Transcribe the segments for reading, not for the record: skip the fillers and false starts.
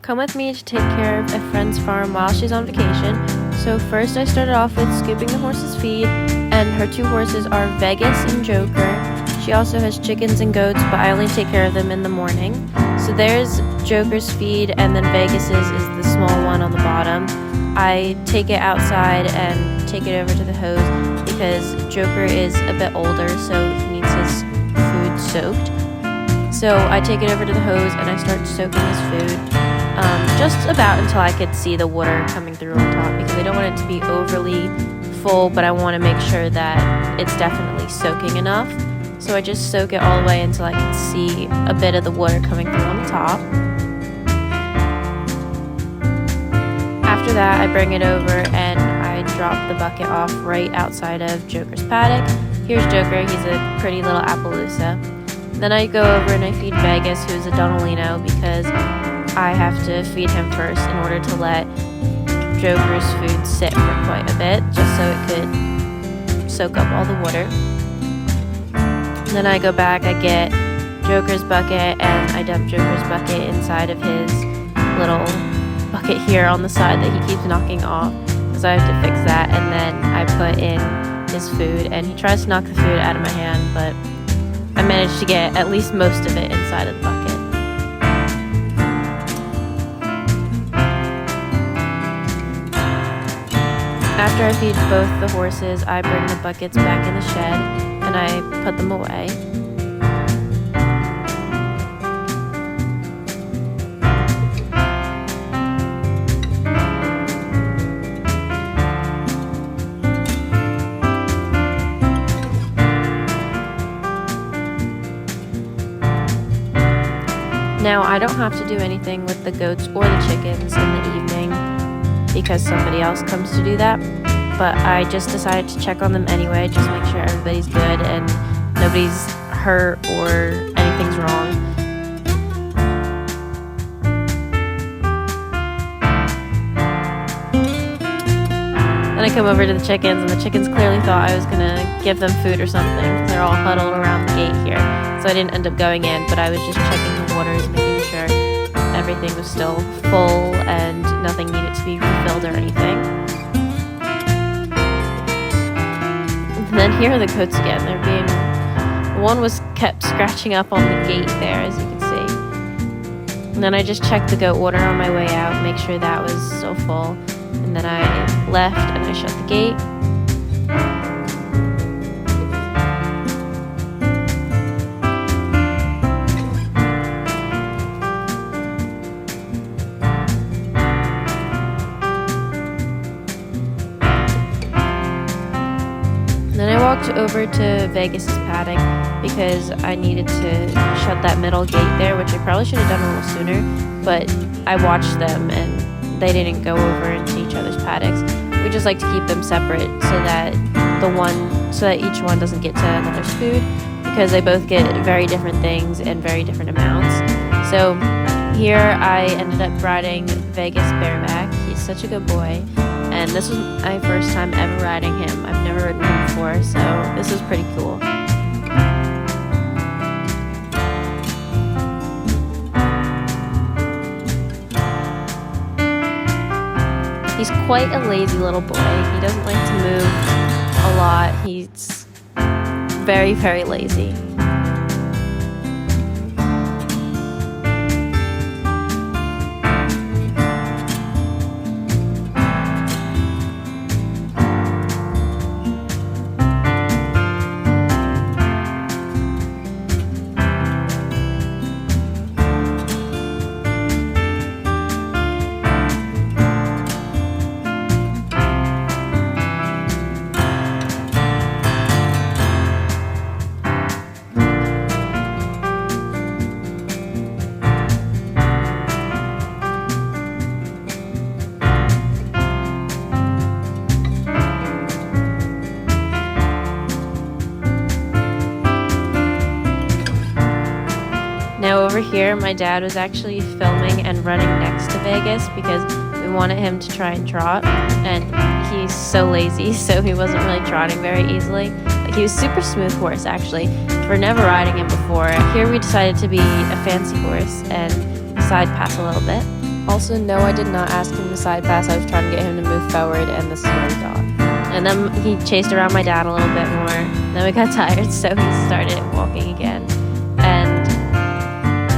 come with me to take care of a friend's farm while she's on vacation. So first I started off with scooping the horse's feed, and her two horses are Vegas and Joker. She also has chickens and goats, but I only take care of them in the morning. So there's Joker's feed, and then Vegas's is the small one on the bottom. I take it outside and take it over to the hose because Joker is a bit older, so he needs his food soaked. So I take it over to the hose and I start soaking his food, just about until I could see the water coming through on top, because I don't want it to be overly full, but I want to make sure that it's definitely soaking enough. So I just soak it all the way until I can see a bit of the water coming through on the top. After that, I bring it over and I drop the bucket off right outside of Joker's paddock. Here's Joker, he's a pretty little Appaloosa. Then I go over and I feed Vegas, who's a Donalino, because I have to feed him first in order to let Joker's food sit for quite a bit, just so it could soak up all the water. Then I go back, I get Joker's bucket, and I dump Joker's bucket inside of his little bucket here on the side that he keeps knocking off, because I have to fix that. And then I put in his food, and he tries to knock the food out of my hand, but I managed to get at least most of it inside of the bucket. After I feed both the horses, I bring the buckets back in the shed and I put them away. Now, I don't have to do anything with the goats or the chickens in the evening because somebody else comes to do that, but I just decided to check on them anyway, just make sure everybody's good and nobody's hurt or anything's wrong. Then I come over to the chickens, and the chickens clearly thought I was gonna give them food or something because they're all huddled around the gate here. So I didn't end up going in, but I was just checking the waters, making sure everything was still full and nothing needed to be refilled or anything. And then here are the goats again. One was kept scratching up on the gate there, as you can see. And then I just checked the goat water on my way out, make sure that was still full. And then I left and I shut the gate. Then I walked over to Vegas's paddock because I needed to shut that middle gate there, which I probably should have done a little sooner, but I watched them and they didn't go over into each other's paddocks. We just like to keep them separate so that each one doesn't get to another's food, because they both get very different things in very different amounts. So here I ended up riding Vegas bareback. He's such a good boy. And this was my first time ever riding him. I've never ridden him before, so this was pretty cool. He's quite a lazy little boy. He doesn't like to move a lot. He's very, very lazy. Now over here, my dad was actually filming and running next to Vegas because we wanted him to try and trot, and he's so lazy, so he wasn't really trotting very easily. Like, he was a super smooth horse, actually, for never riding him before. Here we decided to be a fancy horse and side pass a little bit. Also, no, I did not ask him to side pass. I was trying to get him to move forward, and this is what he got. And then he chased around my dad a little bit more. Then we got tired, so he started walking again. And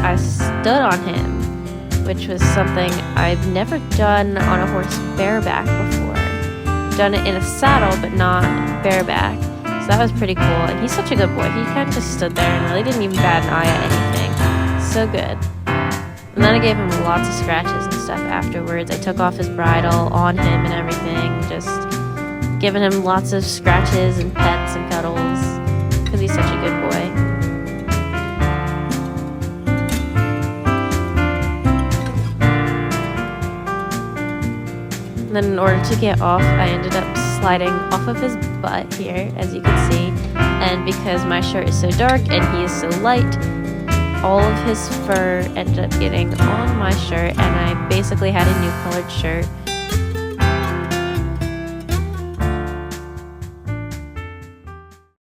I stood on him, which was something I've never done on a horse bareback before. Done it in a saddle, but not bareback. So that was pretty cool. And he's such a good boy. He kind of just stood there and really didn't even bat an eye at anything. So good. And then I gave him lots of scratches and stuff afterwards. I took off his bridle on him and everything. Just giving him lots of scratches and pets and cuddles. Because he's such a good boy. And then in order to get off, I ended up sliding off of his butt here, as you can see. And because my shirt is so dark and he is so light, all of his fur ended up getting on my shirt, and I basically had a new colored shirt